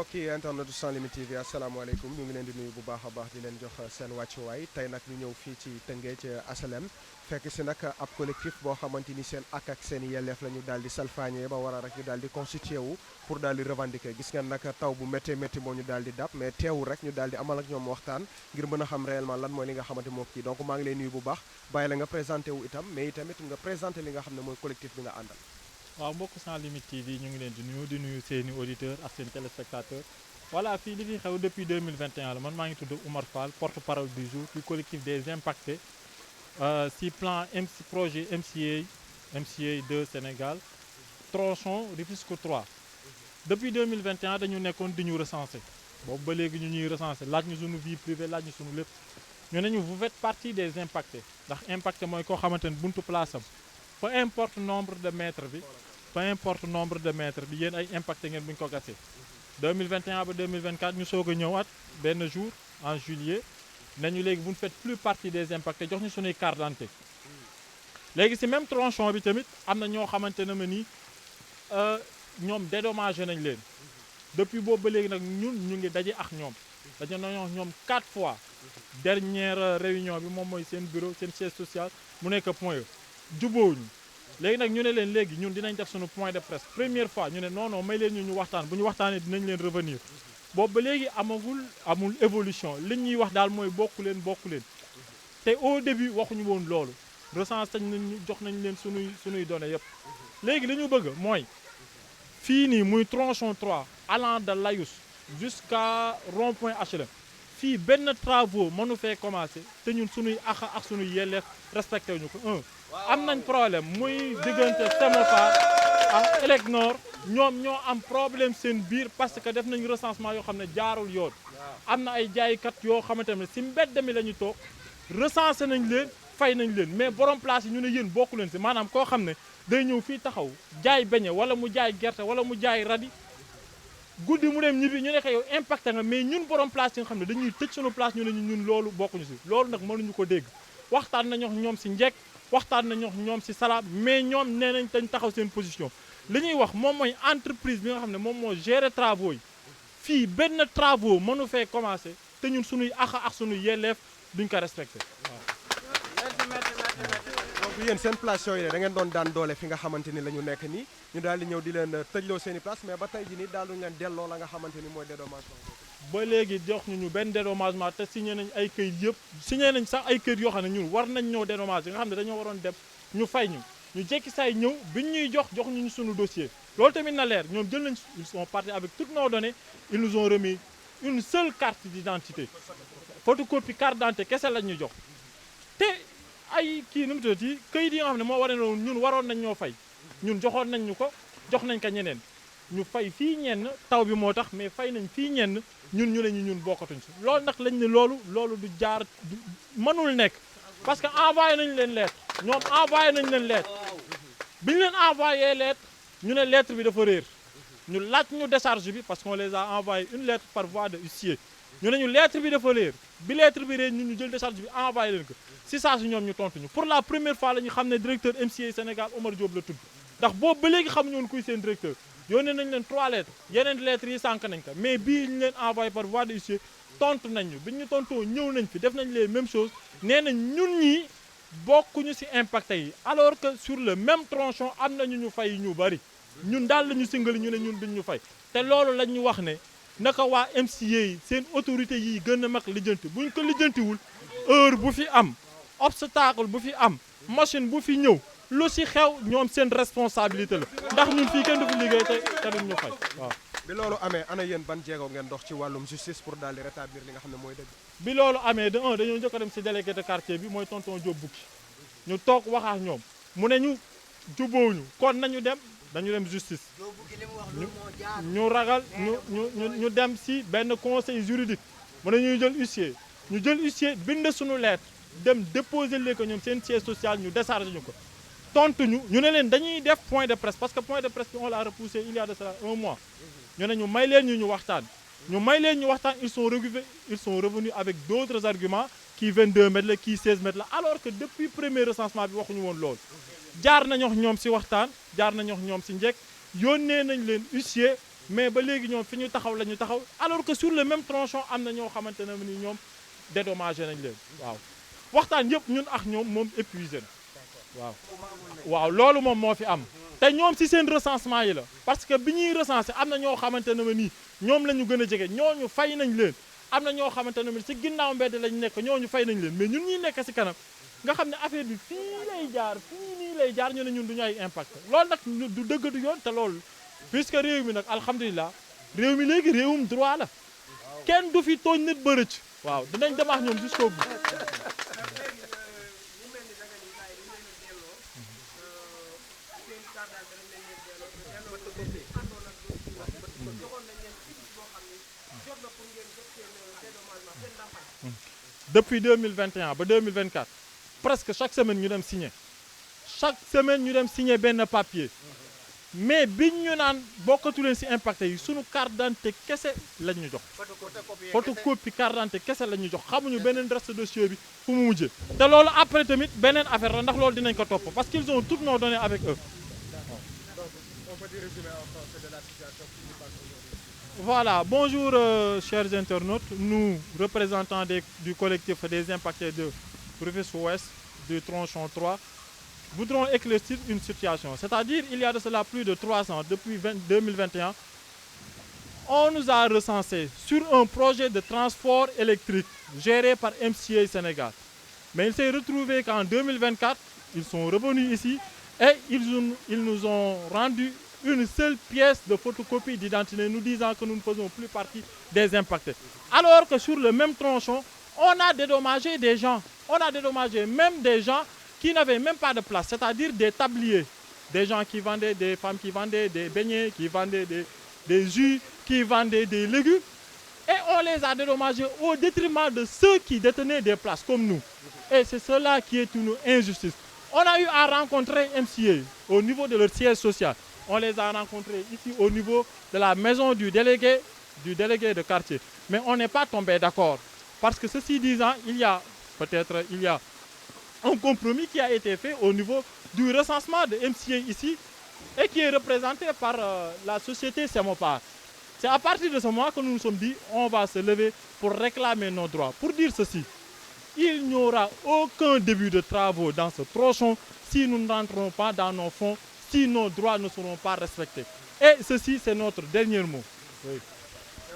mbokki internet du Sans Limites TV asalaamaaleykum ñu ngi leen di nuyu bu baax a baax di leen jox seen wàccuwaay tey nag ñu ñëw fii ci Tëngéej HLM fekk si nag ab collectif boo xamante ni seen ak seen yelleef la ñu daal di salfaañee ba war a rek ñu daal di constitué wu pour daal di revendiquer gis ngeen nag taw bu méttee métti moo ñu daal di dab mais teewul rek ñu daal di amal ak ñoom waxtaan ngir mën a xam réellement lan mooy li nga xamante moo kii donc maa ngi lay nuyu bu baax bàyyi la nga présenté wu itam mais itamit nga présenté li nga xam ne mooy collectif bi nga àndal. waaw mbokk Sans Limites TV ñu ngi leen di nuyu seeni auditeurs ak seen téléspectateurs voilà fii li fi xew depuis 2021 la man maa ngi tudd Oumar Fall porte-parole du jour du collectif des impactés si plan projet MCA 2 Sénégal tronçon Rufisque 3 depuis 2021 dañu nekkoon di ñu recensé boobu ba léegi ñu ñuy recensé laaj ñu suñu vie privée laaj ñu suñu lépp ñu ne ñu vous faites partie des impactés ndax impacté mooy koo xamante ne buntu place am peu importe nombre de mètres bi peu importe nombre de mètres bi yéen ay impacté ngeen bu ñu ko gasee 2021 ba 2024 ñu soog a ñëwaat benn jour en juillet nañu léegi vous ne faites plus partie des impactés jox ñu suñuy carte d'identité léegi si même tronçon bi tamit am na ñoo xamante ne ma nii ñoom dédommagé nañ leen depuis boobu ba léegi nag ñun ñu ngi daje ak ñoom daje nañoo ñoom 4 fois dernière réunion bi moom mooy seen bureau seen siège social mu nekk point E jubóowuñu léegi nag ñu ne leen léegi ñun dinañ def suñu point de presse première fois ñu ne non may leen ñu waxtaan bu ñu waxtaanee dinañ leen revenir boobu ba léegi amul évolution li ñuy wax daal mooy bokku leen te au début waxuñu woon loolu recensé nañ jox nañ leen sunuy données yëpp léegi li ñu bëgg mooy fii nii muy tronçon 3 allant de Layous jusqu'à rond-point HLM fii benn travaux mënu fee commencé te ñun sunuy axa ak sunuy yelleef respecté wuñu ko am nañ problème muy diggante Semopar ak Elec Nord ñoom ñoo am problème seen biir parce que def nañ recensement yoo xam ne jaarul yoon am na ay jaaykat yoo xamante ne si mbedd mi la ñu toog recensé nañ leen fay nañ leen mais borom place yi ñu ne yéen bokku leen si maanaam koo xam ne day ñëw fii taxaw jaay beñe wala mu jaay gerte wala mu jaay radi guddi mu dem ñibbi ñu ne ko yow impacté nga mais ñun borom place yi nga xam ne dañuy tëj sunu place ñu ne ñun loolu bokkuñu si loolu nag mënuñu ko dégg waxtaan nañu ak ñoom si njekk waxtaan nañu ak ñoom si salaam mais ñoom nee nañ dañ taxaw seen position li ñuy wax moom mooy entreprise bi nga xam ne moom moo gérer travaux yi fii benn travaux mënu fee commencé te ñun suñuy axa ak suñuy yelleef duñ ko respecté donc yéen seen place yooyu da ngeen doon daan doole fi nga xamante ni la ñu nekk nii ñu daal di ñëw di leen tëjloo seen i place mais ba tey ji nii daal duñu leen delloo la nga xamante ni mooy dédommagement ba léegi jox ñu benn dédommagement te signé nañ ay këyit yëpp signé nañ sax ay këyit yoo xam ne ñun war nañ ñëw dédommagé nga xam ne dañoo waroon dem ñu fay ñu jekki saay ñëw biñ ñuy jox ñu suñu dossier loolu tamit na leer ñoom jël nañ ils sont partis avec toutes nos données ils nous ont remis une seule carte d'identité photocopie carte d'identité kese lañ ñu jox te ay kii nu mu tuddati këyit yi nga xam ne moo waree noonu ñun waroon nañ ñoo fay ñun joxoon nañ ñu ko jox nañ ko ñeneen ñu fay fii ñenn taw bi moo tax mais fay nañ fii ñenn ñun ñu ne ñun bokkatuñ si loolu nag lañ ne loolu du jaar mënul nekk parce que envoyé nañ leen lettre ñoom envoyé nañ leen lettre bi ñu leen envoyé lettre ñu ne lettre bi dafa réer ñu laaj ñu décharge bi parce qu'on les a envoyé une lettre par voie de huissier ñu ne ñu lettre bi dafa réer bi lettre bi réer ñun ñu jël décharge bi envoyé leen ko si saa si ñoom ñu tontuñu pour la première fois la ñu xam ne directeur MCA Sénégal Omar Diop la tudd ndax boobu ba léegi xamuñu woon kuy seen directeur yónnee nañ leen 3 lettres yeneen lettres yi sànq nañ ko mais bii ñu leen envoyé par voie de huissier tontu nañ ñu bi ñu tontoo ñëw nañ fi def nañ les mêmes choses nee nañ ñun ñii bokkuñu si impacté yi alors que sur le même tronçon am nañu ñu fay ñu bari ñun daal la ñu singali ñu ne ñun duñ ñu fay te loolu lañ ñu wax ne naka waa MCA yi seen autorité yi gën a mag lijjanti buñ ko lijjantiwul heure bu fi am obstacle bu fi am machine bu fi ñëw lu si xew ñoom seen responsabilité la ndax ñun fii kenn du fi liggéey te duñ ñu fay waaw. bi loolu amee ana yéen ban jéego ngeen dox ci wàllum justice pour daal di rétablir li nga xam ne mooy dëgg. bi loolu amee de un dañoo njëkk a dem si délégué de quartier bi mooy tonton Diop Bukki ñu toog wax ak ñoom mu ne ñu jubóowuñu kon nañu dem dañu dem justice ñu ragal ñu dem si benn conseil juridique mu ne ñuy jël huissier ñu jël huissier bind suñu lettre dem déposer leen ko ñoom seen siège social ñu déchargé ñu ko tontu ñu ne leen dañuy def point de presse parce que point de presse bi on l'a repoussé il y a de cela 1 mois ñu ne ñu may leen ñu waxtaan ils sont revenus avec d'autres arguments kii 22 mètres la kii 16 mètres la alors que depuis premier recensement bi waxuñu woon loolu jaar nañu wax ñoom si waxtaan jaar nañu wax ñoom si njëkk yónnee nañ leen huissier mais ba léegi ñoom fi ñu taxaw la ñu taxaw alors que sur le même tronçon am na ñoo xamante ne ni ñoom dédommagé nañ leen waaw waxtaan yëpp ñun ak ñoom moom épuisé na waaw waaw loolu moom moo fi am te ñoom si seen recensement yi la parce que bi ñuy recensé am na ñoo xamante ne ma nii ñoom la ñu gën a jege ñooñu fay nañ leen am na ñoo xamante ne si ginnaaw mbedd lañ nekk ñooñu fay nañ leen mais ñun ñuy nekk si kanam nga xam ne affaire bi fii lay jaar fii nii lay jaar ñu ne ñun du ñu ay impact loolu nag du dëgg du yoon te loolu puisque réew mi nag alhamdulilah réew mi léegi réewum droit la kenn du fi tooñ nit ba rëcc waaw dinañ dem ak ñoom jusqu'au bout depuis 2021 ba 2024 presque chaque semaine ñu dem signer chaque semaine ñu dem signer benn papier mais biñ ñu naan bokkatu leen ci impacté yi sunu carte d'identité kese lañ ñu jox photocopie carte d'identité kese lañ ñu jox xamuñu beneen reste dossier bi fu mu mujjee te loolu après tamit beneen affaire la ndax loolu dinañ ko topp parce qu'ils ont toutes nos données avec eux. Voilà, bonjour chers internautes, nous représentants du collectif des impactés de Rufisque-Ouest du tronçon 3 voudrons éclaircir une situation, c'est-à-dire il y a de cela plus de 3 ans, depuis 2021, on nous a recensés sur un projet de transport électrique géré par MCA Sénégal. Mais il s'est retrouvé qu'en 2024, ils sont revenus ici et ils nous ont rendu une seule pièce de photocopie d'identité nous disant que nous ne faisons plus partie des impactés. Alors que sur le même tronçon, on a dédommagé des gens. On a dédommagé même des gens qui n'avaient même pas de place, c'est-à-dire des tabliers. Des gens qui vendaient, des femmes qui vendaient des beignets, qui vendaient des jus, qui vendaient des légumes. Et on les a dédommagés au détriment de ceux qui détenaient des places comme nous. Et c'est cela qui est une injustice. On a eu à rencontrer MCA au niveau de leur siège social. On les a rencontrés ici au niveau de la maison du délégué de quartier. Mais on n'est pas tombé d'accord. Parce que ceci disant, il y a un compromis qui a été fait au niveau du recensement de MCA ici et qui est représenté par la société Semopar. C'est à partir de ce moment que nous nous sommes dit on va se lever pour réclamer nos droits. Pour dire ceci, il n'y aura aucun début de travaux dans ce tronçon si nous ne rentrons pas dans nos fonds, si nos droits ne seront pas respectés. Et ceci, c'est notre dernier mot. Oui.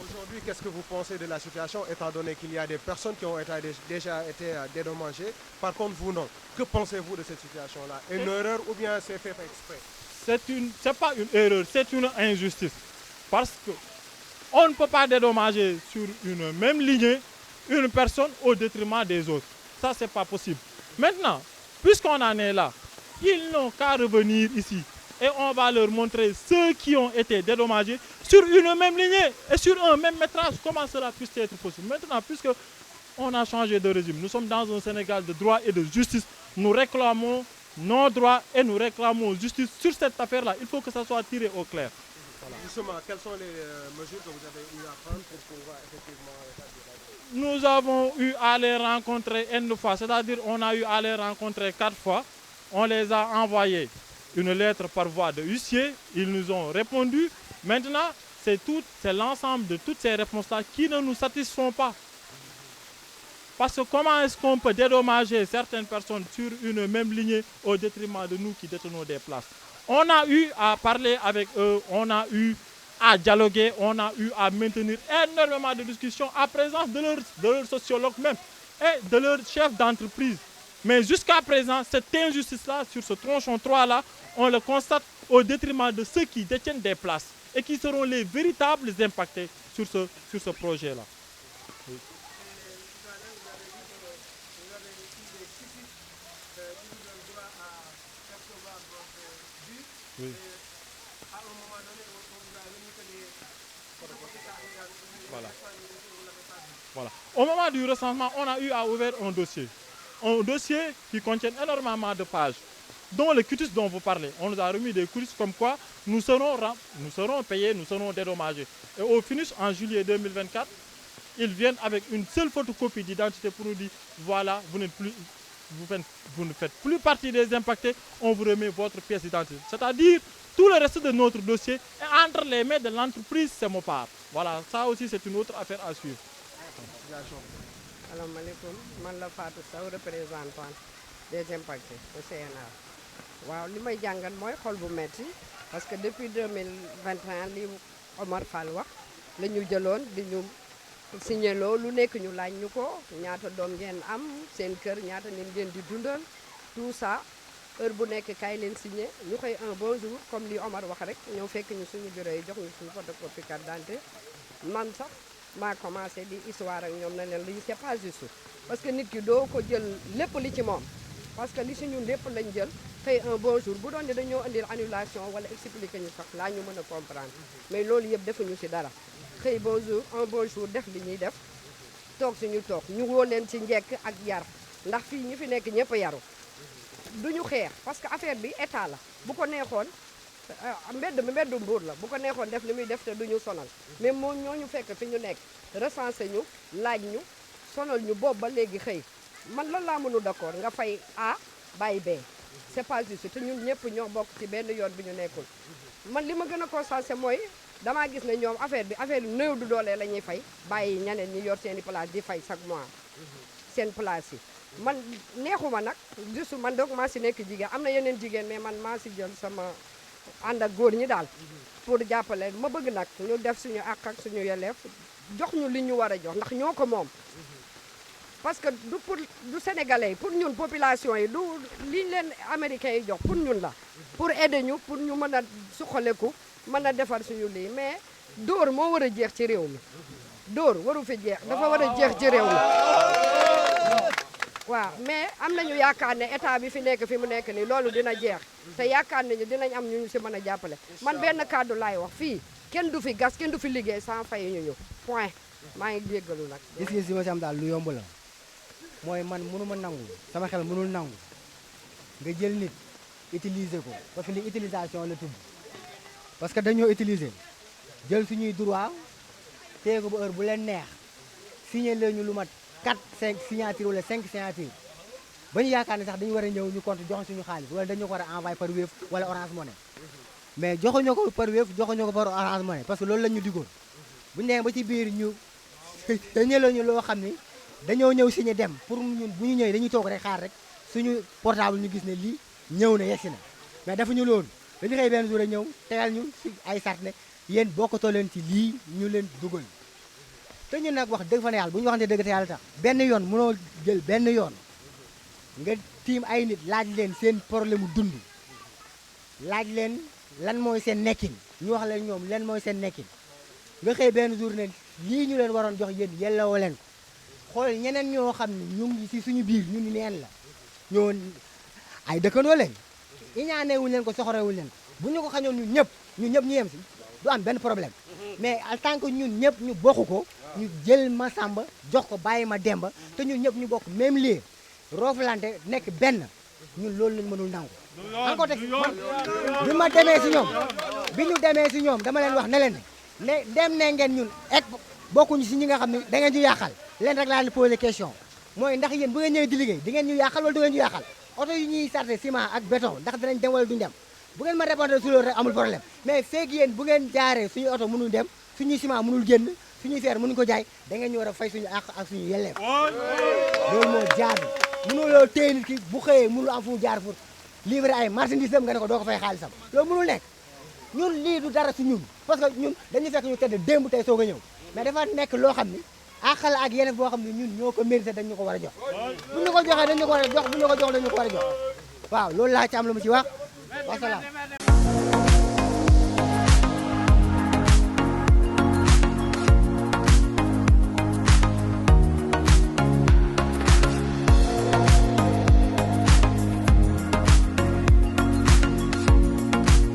Aujourd'hui, qu'est-ce que vous pensez de la situation, étant donné qu'il y a des personnes qui ont déjà été dédommagées? Par contre, vous non. Que pensez-vous de cette situation-là? Une erreur ou bien c'est fait exprès? C'est pas une erreur, c'est une injustice. Parce qu'on ne peut pas dédommager sur une même lignée une personne au détriment des autres. Ça, c'est pas possible. Maintenant, puisqu'on en est là, ils n'ont qu'à revenir ici. Et on va leur montrer ceux qui ont été dédommagés sur une même lignée et sur un même métrage. Comment cela puisse être possible? Maintenant, puisqu'on a changé de régime, nous sommes dans un Sénégal de droit et de justice. Nous réclamons nos droits et nous réclamons justice sur cette affaire-là. Il faut que ça soit tiré au clair. Voilà. Justement, quelles sont les mesures que vous avez eu à prendre pour pouvoir effectivement établir la loi? Nous avons eu à les rencontrer une fois, c'est-à-dire on a eu à les rencontrer 4 fois. On les a envoyés une lettre par voie de huissier, ils nous ont répondu. Maintenant, c'est l'ensemble de toutes ces réponses-là qui ne nous satisfont pas. Parce que comment est-ce qu'on peut dédommager certaines personnes sur une même lignée au détriment de nous qui détenons des places? On a eu à parler avec eux, on a eu à dialoguer, on a eu à maintenir énormément de discussions en présence de leur sociologue même et de leur chef d'entreprise. Mais jusqu'à présent, cette injustice-là, sur ce tronçon 3-là, on le constate au détriment de ceux qui détiennent des places et qui seront les véritables impactés sur ce projet-là. Oui. Oui. Voilà. Au moment du recensement, on a eu à ouvrir un dossier. Un dossier qui contient énormément de pages, dont le quitus dont vous parlez. On nous a remis des quitus comme quoi nous serons payés, nous serons dédommagés. Et au finish, en juillet 2024, ils viennent avec une seule photocopie d'identité pour nous dire voilà, vous ne faites plus partie des impactés, on vous remet votre pièce d'identité. C'est-à-dire, tout le reste de notre dossier est entre les mains de l'entreprise Semopar. Voilà, ça aussi c'est une autre affaire à suivre. Salaamaaleykum man la Fatou Sow représentante des impactés au CNA waaw li may jàngat mooy xol bu metti parce que depuis 2021 li Omar Fall wax la ñu jëloon di ñu signéloo lu nekk ñu laaj ñu ko ñaata doom ngeen am seen kër ñaata nit ngeen di dundal tout ça heure bu nekk kaay leen signé ñu xëy un bon jour comme li Omar wax rek ñëw fekk ñu suñu bureau yi jox ñu suñu photocopie carte d'identité man sax maa commencé di histoire ak ñoom na leen lii c'est pas juste parce que nit ki doo ko jël lépp li ci moom parce que li si ñun lépp lañ jël xëy un bon jour bu doon ne dañoo indil annulation wala expliquer ñu sax laa ñu mën a comprendre mais loolu yëpp defuñu si dara xëy bon jour un bon jour def li ñuy def toog suñu toog ñu woo leen ci njekk ak yar ndax fii ñi fi nekk ñëpp yaru duñu xeex parce que affaire bi état la bu ko neexoon mbeddu mbuur la bu ko neexoon def li muy def te duñu sonal mais moo ñooñu fekk fi ñu nekk recensé ñu laaj ñu sonal ñu boobu ba léegi xëy man lan laa mënu d'accord nga fay A bàyyi B c'est pas juste te ñun ñëpp ñoo bokk ci benn yoon bi ñu nekkul man li ma gën a constaté mooy damaa gis ne ñoom affaire bi néew du doole la ñuy fay bàyyi ñeneen ñi yor seeni place di fay chaque mois seen place yi man neexuma nag juste man donc maa si nekk jigéen am na yeneen jigéen mais man maa si jël sama ànd ak góor ñi daal pour jàppale ma bëgg nag ñu def suñu àq ak suñu yelleef jox ñu li ñu war a jox ndax ñoo ko moom parce que du sénégalais pour ñun population yi du liñ leen américains yi jox pour ñun la pour aider ñu pour ñu mën a suqaleku mën a defar suñu lii mais dóor moo war a jeex ci réew mi dóor waru fi jeex dafa war a jeex ci réew mi waaw mais am nañu yaakaar ne état bi fi nekk fi mu nekk nii loolu dina jeex te yaakaar nañu dinañ am ñu si mën a jàppale man benn kàddu laay wax fii kenn du fi gas kenn du fi liggéey sans fay ñu point maa ngi jéggalu nag. gis-gis si ma si am daal lu yomb la mooy man mënu ma nangu sama xel mënul nangu nga jël nit utiliser ko parce que li utilisation la tudd parce que dañoo utiliser jël suñuy droit téye ko ba heure bu leen neex signé lañu lu mat 4 5 signature wala 5 signature ba ñu yaakaar ne sax dañu war a ñëw ñu compte jox suñu xaalis wala dañu ko war a envoyé par Wave wala Orange Money mais joxuñu ko par Wave joxuñu ko par Orange Money parce que loolu la ñu digoon bu ñu demee ba ci biir ñu dañu lañu loo xam ni dañoo ñëw signé dem pour ñun bu ñu ñëwee dañuy toog rek xaar rek suñu portable ñu gis ne lii ñëw na yegsi na mais dafa ñu loolu dañu xëy benn jour a ñëw tegal ñu si ay sart ne yéen bokkatoo leen ci lii ñu leen dugal te ñun nag wax dëgg fa ne yàlla bu ñu waxante dëgg te yàlla tax benn yoon mënoo jël benn yoon nga tiim ay nit laaj leen seen problème mu dund laaj leen lan mooy seen nekkin ñu wax leen ñoom lan mooy seen nekkin nga xëy benn jour ne lii ñu leen waroon jox yéen yelloo leen ko xool ñeneen ñoo xam ne ñu ngi si suñu biir ñu ni neen la ñoo ay dëkkandoo leen iñaane wuñu leen ko soxore wuñu leen ko bu ñu ko xañoon ñun ñëpp ñu yem si du am benn problème mais en tant que ñun ñëpp ñu bokk ko ñu jël ma sàmba jox ko bàyyi ma demba te ñun ñëpp ñu bokk même lieu roofalante nekk benn ñun loolu lañ mënul nangu encore teg bi ma demee si ñoom bi ñu demee si ñoom dama leen wax ne leen ne dem ne ngeen ñun ek bokkuñu si ñi nga xam ne da ngeen ñu yàqal leen rek laa leen posé question mooy ndax yéen bu ngeen ñëwee di liggéey di ngeen ñu yàqal wala du ngeen ñu yàqal oto yi ñuy sarté ciment ak béton ndax dinañ dem wala duñ dem bu ngeen ma répondre su loolu rek amul problème mais feeg yéen bu ngeen jaaree suñu oto mënul dem suñuy ciment mënul génn suñuy feer mënuñu ko jaay da ngeen ñu war a fay suñu àq ak suñu yelleef loolu moo jaadu mënuloo téye nit ki bu xëyee mënul am fu mu jaar pour livrer ay marchandise am nga ne ko doo ko fay xaalisam loolu mënul nekk ñun lii du dara su ñun parce que ñun dañu fekk ñu tedd démb tey soog a ñëw mais dafa nekk loo xam ni àqal ak yeneen boo xam ne ñun ñoo ko mérité dañ ñu ko war a jox bu ñu ko joxee dañ ñu ko war a jox bu ñu ko jox dañ ñu ko war a jox waaw loolu laa ci am lu mu ci wax wasalaam